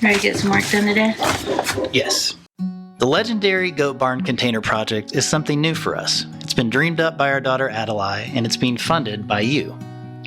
Ready to get some work done today? Yes. The legendary goat barn container project is something new for us. It's been dreamed up by our daughter Adelaide, and it's being funded by you.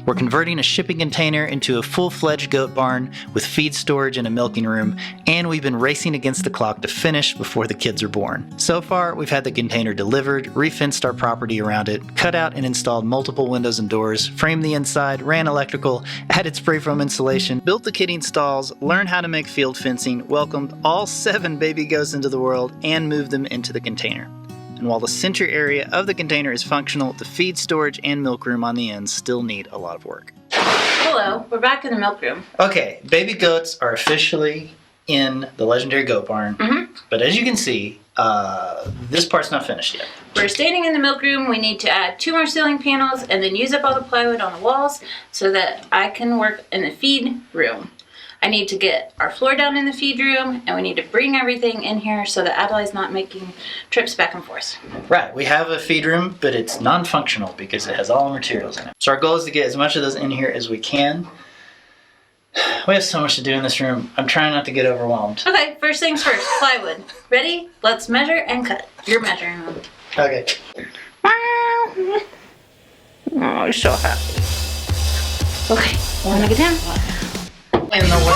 We're converting a shipping container into a full-fledged goat barn with feed storage and a milking room, and we've been racing against the clock to finish before the kids are born. So far, we've had the container delivered, re-fenced our property around it, cut out and installed multiple windows and doors, framed the inside, ran electrical, added spray foam insulation, built the kidding stalls, learned how to make field fencing, welcomed all 7 baby goats into the world, and moved them into the container. And while the center area of the container is functional, the feed storage and milk room on the ends still need a lot of work. Hello, we're back in the milk room. Okay, baby goats are officially in the legendary goat barn, but as you can see, this part's not finished yet. We're standing in the milk room. We need to add 2 more ceiling panels and then use up all the plywood on the walls so that I can work in the feed room. I need to get our floor down in the feed room, and we need to bring everything in here so that Adelaide's not making trips back and forth. Right, we have a feed room, but it's non-functional because it has all the materials in it. So our goal is to get as much of those in here as we can. We have so much to do in this room. I'm trying not to get overwhelmed. Okay, first things first, plywood. Ready? Let's measure and cut. You're measuring them. Okay. Oh, you're so happy. Okay, wanna get down? In the way.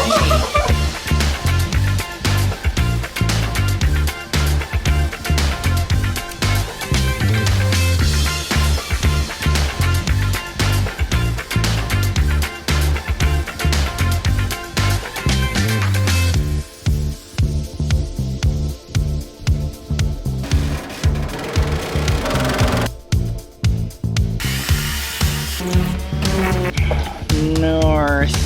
North.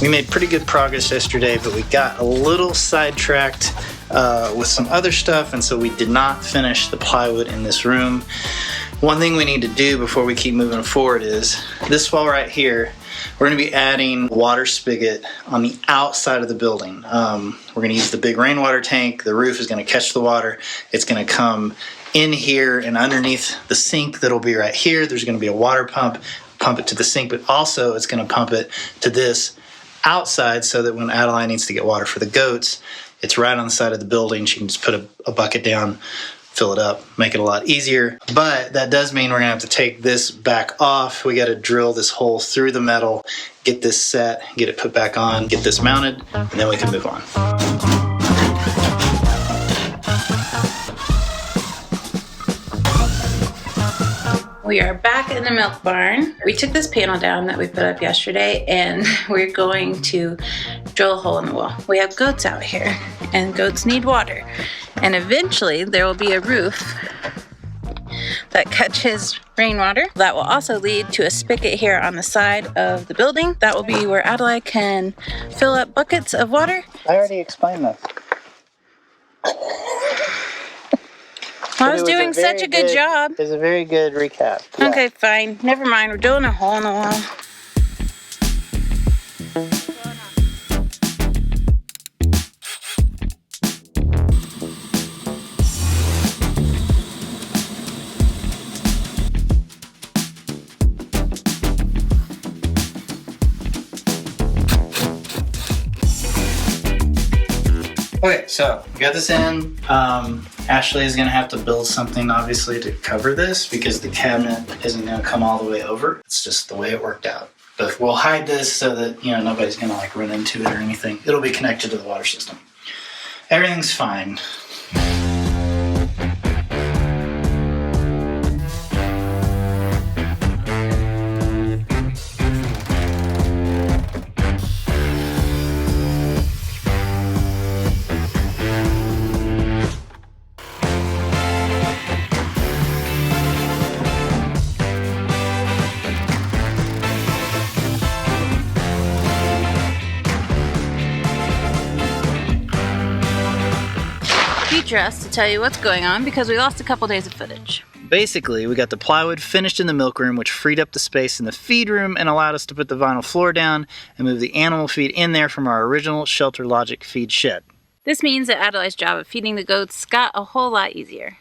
We made pretty good progress yesterday, but we got a little sidetracked with some other stuff, and so we did not finish the plywood in this room. One thing we need to do before we keep moving forward is this wall right here. We're going to be adding water spigot on the outside of the building. We're going to use the big rainwater tank. The roof is going to catch the water. It's going to come in here and underneath the sink that'll be right here. There's going to be a water pump it to the sink, but also it's going to pump it to this outside so that when Adeline needs to get water for the goats, it's right on the side of the building. She can just put a bucket down, fill it up, make it a lot easier. But that does mean we're gonna have to take this back off. We gotta drill this hole through the metal, get this set, get it put back on, get this mounted, and then we can move on. We are back in the milk barn. We took this panel down that we put up yesterday, and we're going to drill a hole in the wall. We have goats out here, and goats need water. And eventually there will be a roof that catches rainwater. That will also lead to a spigot here on the side of the building. That will be where Adelaide can fill up buckets of water. I already explained that. I was doing such a good job. It was a very good recap. Yeah. Okay, fine. Never mind. We're drilling a hole in the wall. Okay, so we got this in. Ashley is going to have to build something, obviously, to cover this because the cabinet isn't going to come all the way over. It's just the way it worked out. But we'll hide this so that, you know, nobody's going to like run into it or anything. It'll be connected to the water system. Everything's fine. dress to tell you what's going on because we lost a couple days of footage. Basically, we got the plywood finished in the milk room, which freed up the space in the feed room and allowed us to put the vinyl floor down and move the animal feed in there from our original Shelter Logic feed shed. This means that Adelaide's job of feeding the goats got a whole lot easier.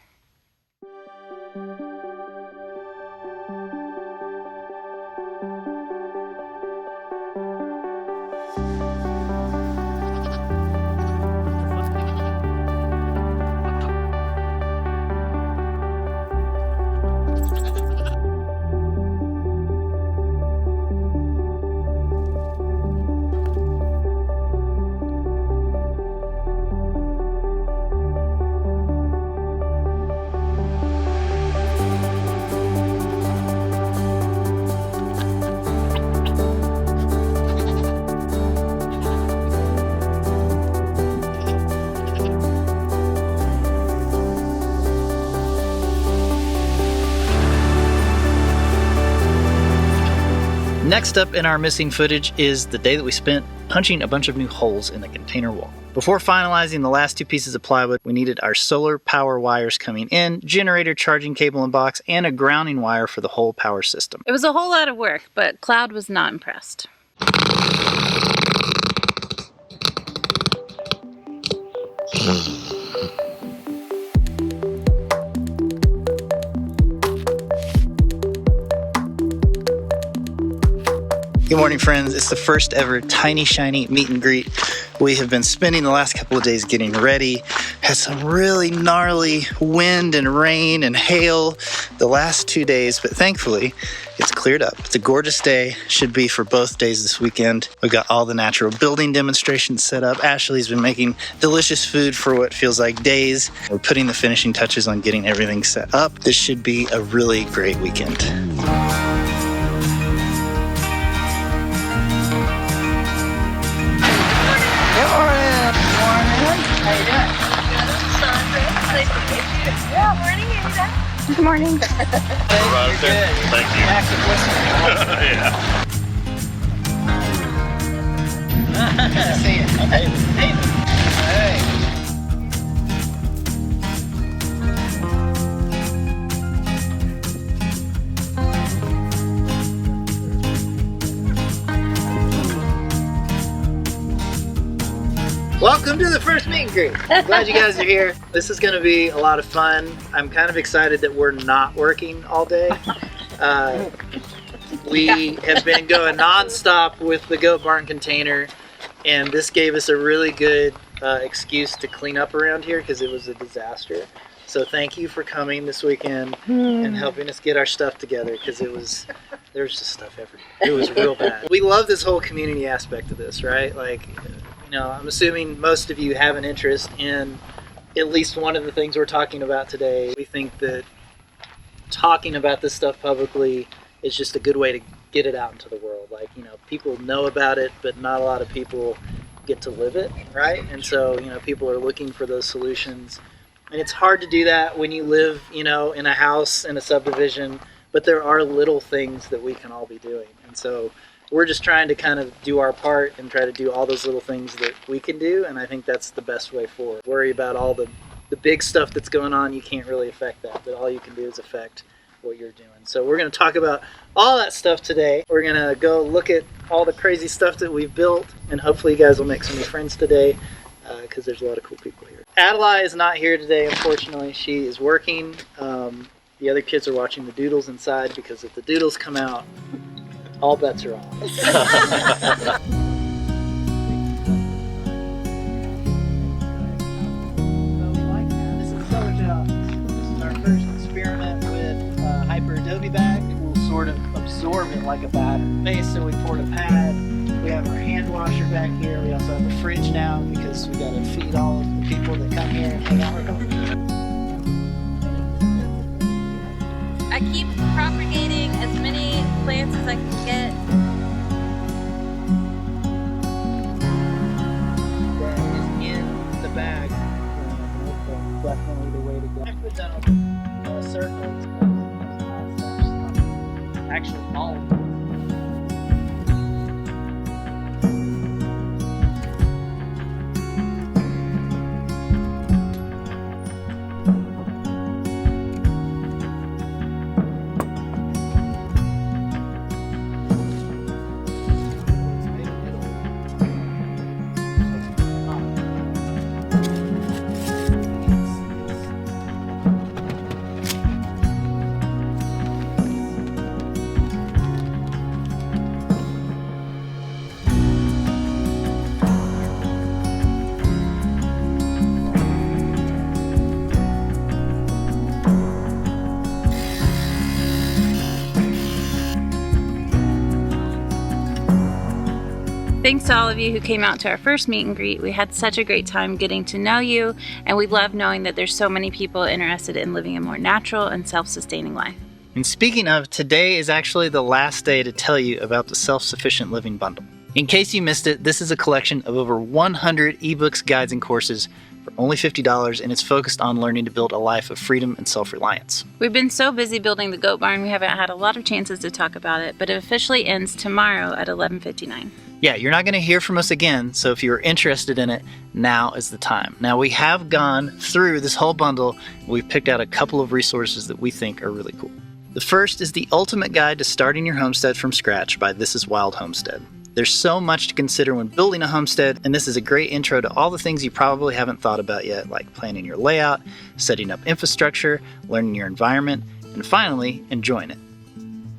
Next up in our missing footage is the day that we spent punching a bunch of new holes in the container wall. Before finalizing the last 2 pieces of plywood, we needed our solar power wires coming in, generator charging cable and box, and a grounding wire for the whole power system. It was a whole lot of work, but Cloud was not impressed. Good morning, friends. It's the first ever Tiny Shiny meet and greet. We have been spending the last couple of days getting ready. Had some really gnarly wind and rain and hail the last 2 days, but thankfully it's cleared up. It's a gorgeous day. Should be for both days this weekend. We've got all the natural building demonstrations set up. Ashley's been making delicious food for what feels like days. We're putting the finishing touches on getting everything set up. This should be a really great weekend. Good morning. Thank you. Active listener. Yeah. See you. Hey. Welcome to the first meet and greet. Glad you guys are here. This is going to be a lot of fun. I'm kind of excited that we're not working all day. We have been going non-stop with the goat barn container, and this gave us a really good excuse to clean up around here because it was a disaster. So thank you for coming this weekend and helping us get our stuff together because there was just stuff everywhere. It was real bad. We love this whole community aspect of this, right? Like, you know, I'm assuming most of you have an interest in at least one of the things we're talking about today. We think that talking about this stuff publicly is just a good way to get it out into the world. Like, you know, people know about it, but not a lot of people get to live it, right? And so, you know, people are looking for those solutions. And it's hard to do that when you live, you know, in a house in a subdivision, but there are little things that we can all be doing. And so we're just trying to kind of do our part and try to do all those little things that we can do, and I think that's the best way forward. Worry about all the big stuff that's going on, you can't really affect that, but all you can do is affect what you're doing. So we're going to talk about all that stuff today. We're going to go look at all the crazy stuff that we've built, and hopefully you guys will make some new friends today because there's a lot of cool people here. Adelaide is not here today, unfortunately. She is working. The other kids are watching the doodles inside because if the doodles come out, all bets are off. This is our first experiment with Hyper Adobe bag. We'll sort of absorb it like a batter. Base, so we poured a pad. We have our hand washer back here. We also have a fridge now because we got to feed all of the people that come here and hang out with them. I keep propagating as many plants as I can get. That is in the bag. Definitely the way to go. I put down a circle. Actually, all of them. Thanks to all of you who came out to our first meet and greet. We had such a great time getting to know you, and we love knowing that there's so many people interested in living a more natural and self-sustaining life. And speaking of, today is actually the last day to tell you about the Self-Sufficient Living Bundle. In case you missed it, this is a collection of over 100 ebooks, guides, and courses for only $50, and it's focused on learning to build a life of freedom and self-reliance. We've been so busy building the goat barn, we haven't had a lot of chances to talk about it, but it officially ends tomorrow at 11:59. Yeah, you're not going to hear from us again, so if you're interested in it, now is the time. Now, we have gone through this whole bundle. We've picked out a couple of resources that we think are really cool. The first is the Ultimate Guide to Starting Your Homestead from Scratch by This Is Wild Homestead. There's so much to consider when building a homestead, and this is a great intro to all the things you probably haven't thought about yet, like planning your layout, setting up infrastructure, learning your environment, and finally, enjoying it.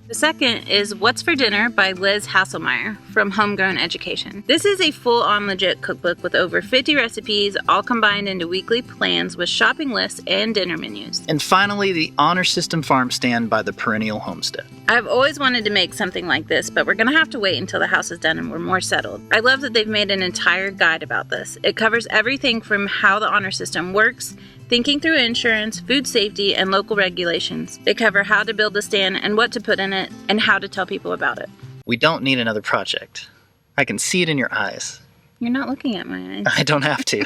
The second is What's for Dinner by Liz Hasselmeyer from Homegrown Education. This is a full-on legit cookbook with over 50 recipes, all combined into weekly plans with shopping lists and dinner menus. And finally, the Honor System Farm Stand by the Perennial Homestead. I've always wanted to make something like this, but we're going to have to wait until the house is done and we're more settled. I love that they've made an entire guide about this. It covers everything from how the honor system works, thinking through insurance, food safety, and local regulations. They cover how to build the stand and what to put in it, and how to tell people about it. We don't need another project. I can see it in your eyes. You're not looking at my eyes. I don't have to.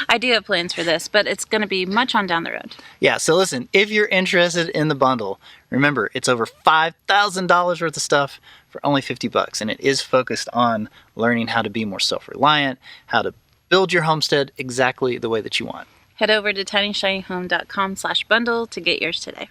I do have plans for this, but it's going to be much on down the road. Yeah, so listen, if you're interested in the bundle, remember, it's over $5,000 worth of stuff for only $50, and it is focused on learning how to be more self-reliant, how to build your homestead exactly the way that you want. Head over to tinyshinyhome.com/bundle to get yours today.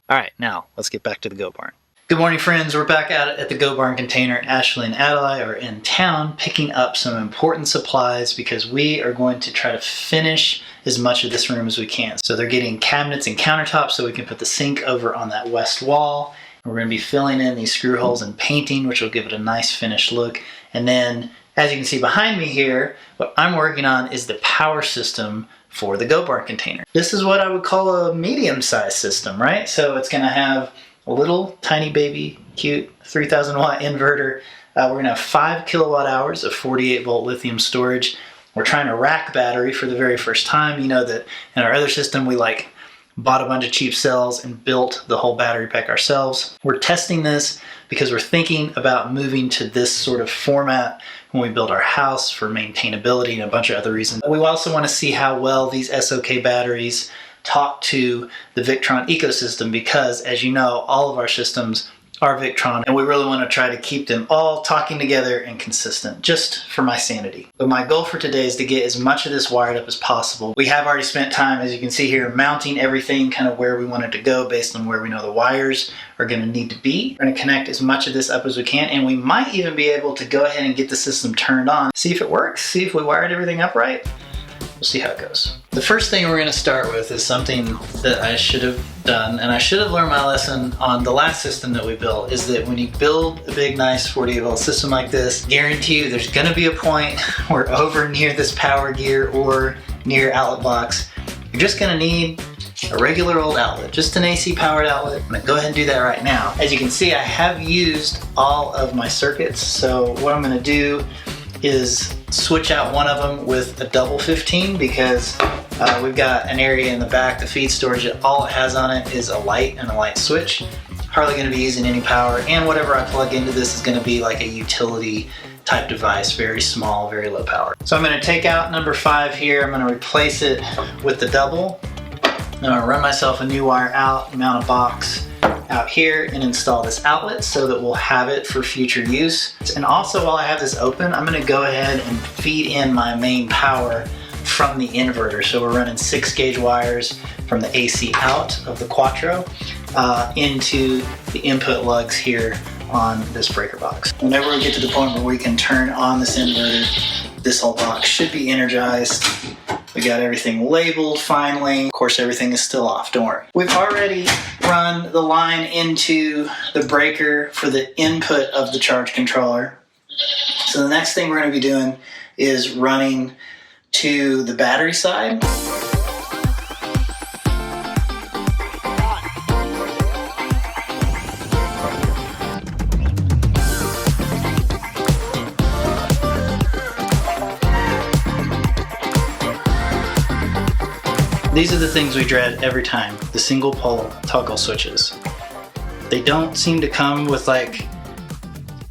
All right, now let's get back to the goat barn. Good morning, friends. We're back out at the goat barn container. Ashley and Adelaide are in town picking up some important supplies because we are going to try to finish as much of this room as we can. So they're getting cabinets and countertops so we can put the sink over on that west wall. And we're going to be filling in these screw holes and painting, which will give it a nice finished look. And then, as you can see behind me here, what I'm working on is the power system for the goat barn container. This is what I would call a medium-sized system, right? So it's going to have a little tiny baby, cute 3,000 watt inverter. We're going to have 5 kilowatt hours of 48 volt lithium storage. We're trying to rack battery for the very first time. You know that in our other system we bought a bunch of cheap cells and built the whole battery pack ourselves. We're testing this because we're thinking about moving to this sort of format when we build our house for maintainability and a bunch of other reasons. We also want to see how well these SOK batteries talk to the Victron ecosystem because, as you know, all of our systems are Victron, and we really want to try to keep them all talking together and consistent, just for my sanity. But my goal for today is to get as much of this wired up as possible. We have already spent time, as you can see here, mounting everything kind of where we want it to go based on where we know the wires are going to need to be. We're going to connect as much of this up as we can, and we might even be able to go ahead and get the system turned on, see if it works, see if we wired everything up right. We'll see how it goes. The first thing we're going to start with is something that I should have done, and I should have learned my lesson on the last system that we built, is that when you build a big, nice 48 volt system like this, guarantee you there's going to be a point where over near this power gear or near outlet box, you're just going to need a regular old outlet, just an AC powered outlet. I'm going to go ahead and do that right now. As you can see, I have used all of my circuits, so what I'm going to do is switch out one of them with a double 15 because we've got an area in the back, the feed storage, that all it has on it is a light and a light switch. Hardly going to be using any power, and whatever I plug into this is going to be like a utility type device, very small, very low power. So I'm going to take out number 5 here, I'm going to replace it with the double. I'm going to run myself a new wire out, mount a box out here, and install this outlet so that we'll have it for future use. And also, while I have this open, I'm going to go ahead and feed in my main power from the inverter. So we're running 6 gauge wires from the AC out of the Quattro into the input lugs here on this breaker box. Whenever we get to the point where we can turn on this inverter, this whole box should be energized. We got everything labeled finally. Of course, everything is still off, don't worry. We've already run the line into the breaker for the input of the charge controller. So the next thing we're going to be doing is running to the battery side. These are the things we dread every time, the single pole toggle switches. They don't seem to come with like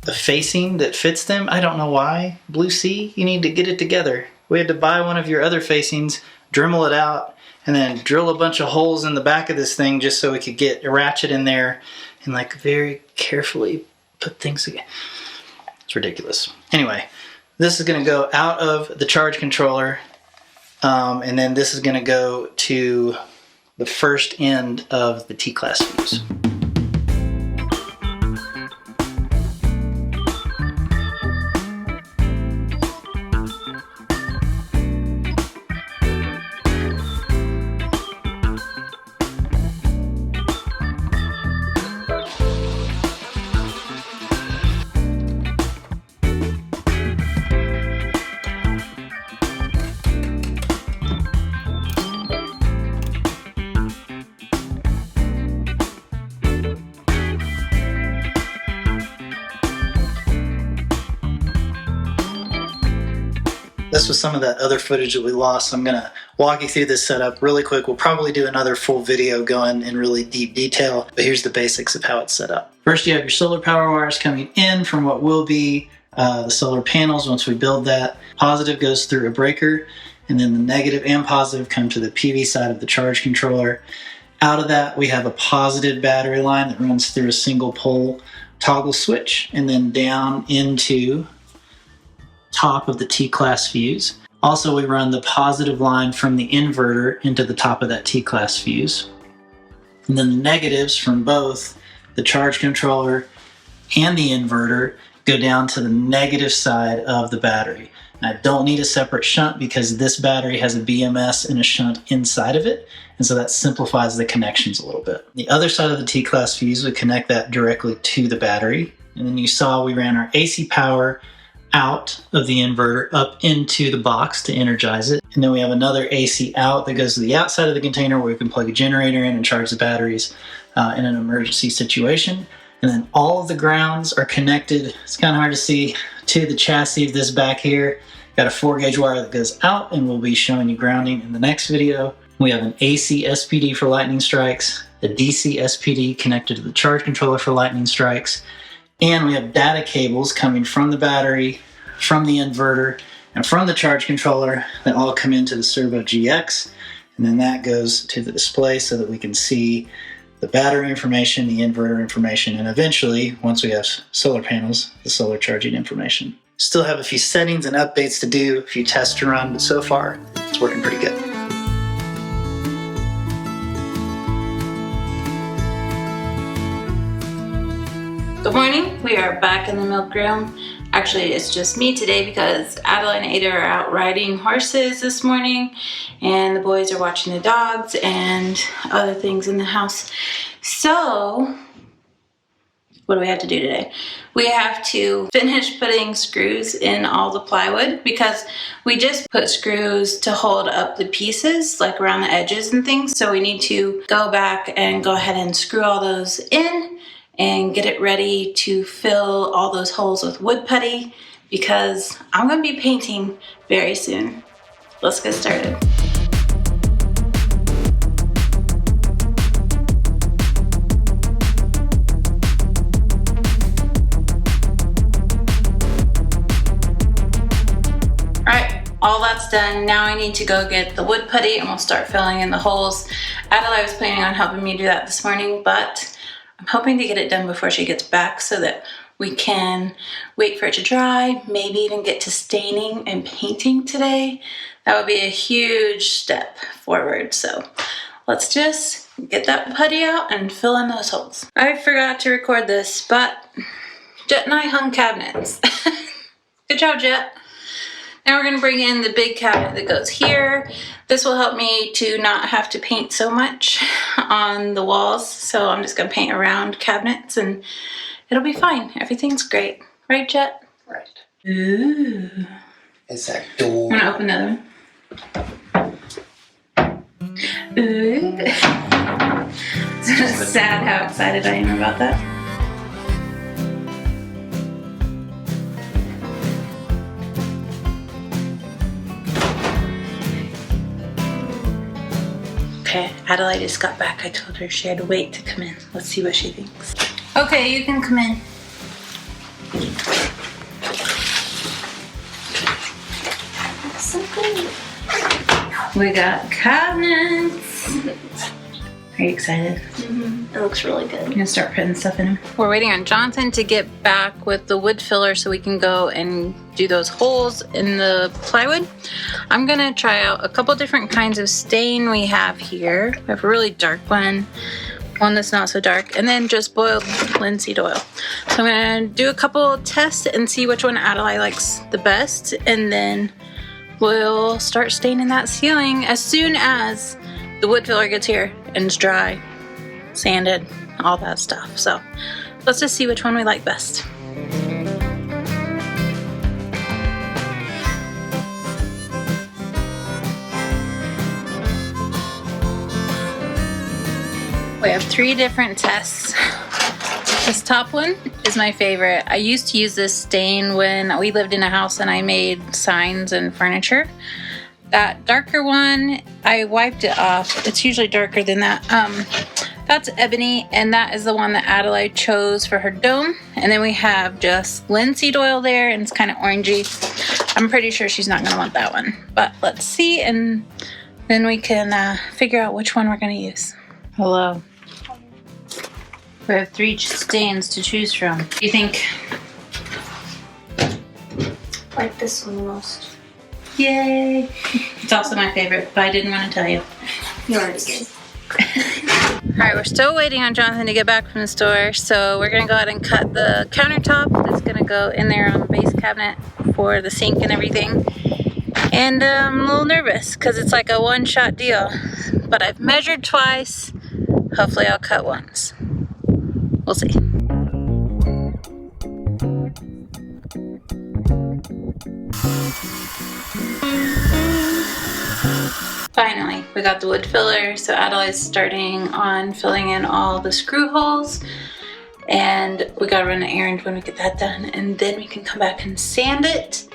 a facing that fits them. I don't know why. Blue Sea, you need to get it together. We had to buy one of your other facings, Dremel it out, and then drill a bunch of holes in the back of this thing just so we could get a ratchet in there and like very carefully put things together. It's ridiculous. Anyway, this is gonna go out of the charge controller, and then this is gonna go to the first end of the T-class fuse. This was some of that other footage that we lost, so I'm going to walk you through this setup really quick. We'll probably do another full video going in really deep detail, but here's the basics of how it's set up. First, you have your solar power wires coming in from what will be the solar panels once we build that. Positive goes through a breaker, and then the negative and positive come to the PV side of the charge controller. Out of that, we have a positive battery line that runs through a single pole toggle switch, and then down into top of the T-class fuse. Also, we run the positive line from the inverter into the top of that T-class fuse. And then the negatives from both the charge controller and the inverter go down to the negative side of the battery. And I don't need a separate shunt because this battery has a BMS and a shunt inside of it, and so that simplifies the connections a little bit. The other side of the T-class fuse, we connect that directly to the battery. And then you saw we ran our AC power out of the inverter up into the box to energize it. And then we have another AC out that goes to the outside of the container where we can plug a generator in and charge the batteries in an emergency situation. And then all of the grounds are connected, it's kind of hard to see, to the chassis of this back here. Got a 4-gauge wire that goes out, and we'll be showing you grounding in the next video. We have an AC SPD for lightning strikes, a DC SPD connected to the charge controller for lightning strikes, and we have data cables coming from the battery, from the inverter, and from the charge controller that all come into the Servo GX. And then that goes to the display so that we can see the battery information, the inverter information, and eventually, once we have solar panels, the solar charging information. Still have a few settings and updates to do, a few tests to run, but so far, it's working pretty good. Good morning, we are back in the milk room. Actually, it's just me today because Adela and Ada are out riding horses this morning, and the boys are watching the dogs and other things in the house. So, what do we have to do today? We have to finish putting screws in all the plywood because we just put screws to hold up the pieces, like around the edges and things. So we need to go back and go ahead and screw all those in and get it ready to fill all those holes with wood putty because I'm going to be painting very soon. Let's get started. Alright, all that's done. Now I need to go get the wood putty and we'll start filling in the holes. Adela was planning on helping me do that this morning, but I'm hoping to get it done before she gets back so that we can wait for it to dry, maybe even get to staining and painting today. That would be a huge step forward. So let's just get that putty out and fill in those holes. I forgot to record this, but Jet and I hung cabinets. Good job, Jet. Now we're going to bring in the big cabinet that goes here. This will help me to not have to paint so much on the walls. So I'm just going to paint around cabinets and it'll be fine. Everything's great. Right, Jet? Right. Ooh. Is that door? I'm going to open another one. Ooh. It's sad how excited I am about that. Okay, Adelaide just got back. I told her she had to wait to come in. Let's see what she thinks. Okay, you can come in. So good. We got cabinets. Are you excited? It looks really good. I'm gonna start putting stuff in them. We're waiting on Jonathan to get back with the wood filler so we can go and do those holes in the plywood. I'm gonna try out a couple different kinds of stain we have here. We have a really dark one that's not so dark, and then just boiled linseed oil. So I'm gonna do a couple tests and see which one Adelaide likes the best, and then we'll start staining that ceiling as soon as the wood filler gets here and it's dry, sanded, all that stuff. So let's just see which one we like best. We have 3 different tests. This top one is my favorite. I used to use this stain when we lived in a house and I made signs and furniture. That darker one, I wiped it off. It's usually darker than that. That's ebony, and that is the one that Adelaide chose for her dome. And then we have just linseed oil there, and it's kind of orangey. I'm pretty sure she's not gonna want that one. But let's see, and then we can figure out which one we're gonna use. Hello. We have 3 stains to choose from. What do you think? I like this one the most. Yay! It's also my favorite, but I didn't want to tell you. You already did. Alright, we're still waiting on Jonathan to get back from the store, so we're gonna go ahead and cut the countertop that's gonna go in there on the base cabinet for the sink and everything. And I'm a little nervous because it's like a one-shot deal, but I've measured twice. Hopefully I'll cut once. We'll see. Finally, we got the wood filler, so Adelaide's starting on filling in all the screw holes, and we gotta run an errand when we get that done, and then we can come back and sand it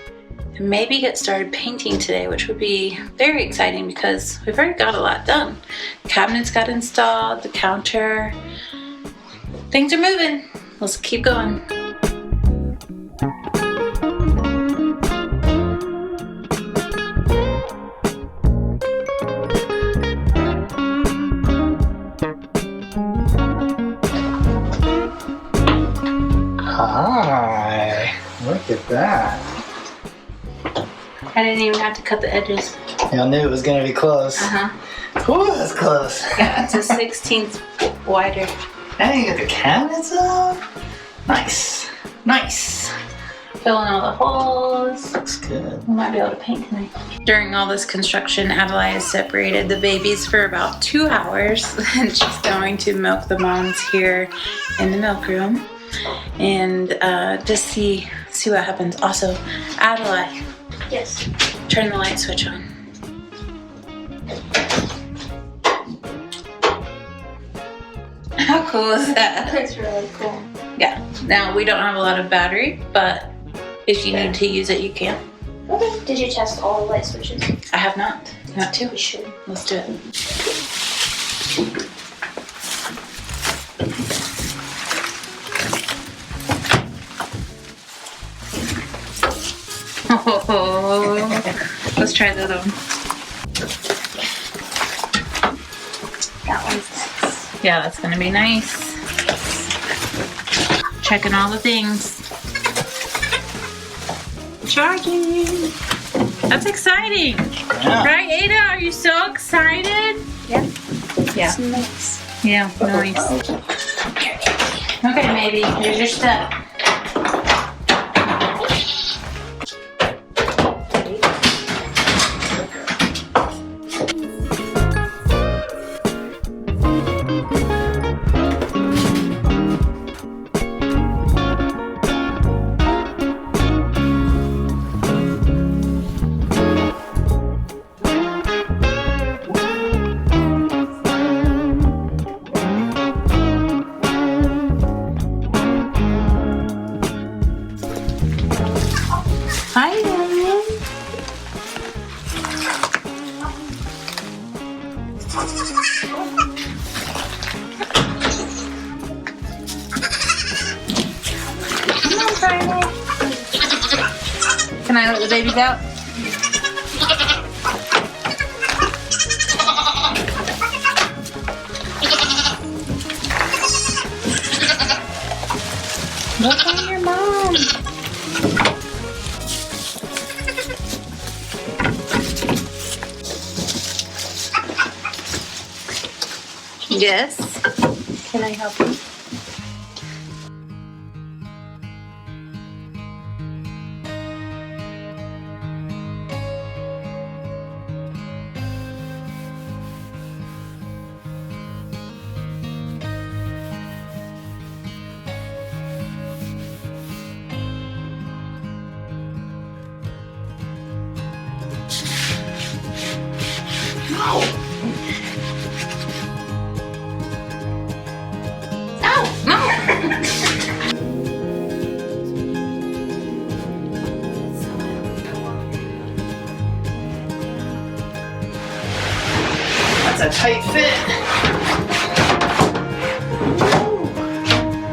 and maybe get started painting today, which would be very exciting because we've already got a lot done. Cabinets got installed, the counter, things are moving. Let's keep going. Hi, look at that. I didn't even have to cut the edges. Yeah, I knew it was gonna be close. Ooh, that's close. Yeah, it's a 16th wider. Hey, you got the cabinets up. Nice, nice. Filling all the holes. Looks good. We might be able to paint tonight. During all this construction, Adelaide has separated the babies for about 2 hours, and she's going to milk the moms here in the milk room, and just see what happens. Also, Adelaide, Yes. turn the light switch on. How cool is that? That's really cool. Yeah. Now we don't have a lot of battery, but if you need to use it, you can. Okay. Did you test all the light switches? I have not. You want to? We should. Let's do it. Oh, let's try the other one. That one's nice. Yeah, that's gonna be nice. Checking all the things. Charging. That's exciting. Yeah. Right, Ada? Are you so excited? Yeah. Yeah. It's nice. Yeah, nice. Okay, maybe. Here's your step. Hi, Dad. I let the babies out? Look on your mom. Yes. Can I help you? That's a tight fit.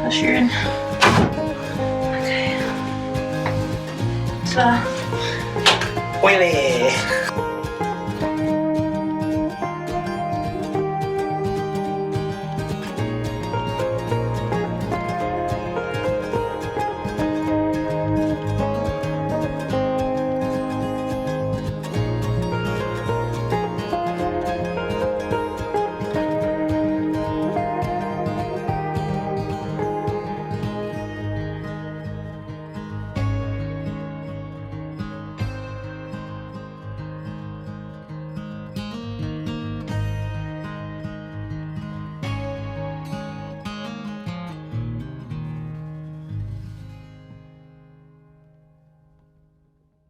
Push her in. Okay. So, Wheelie.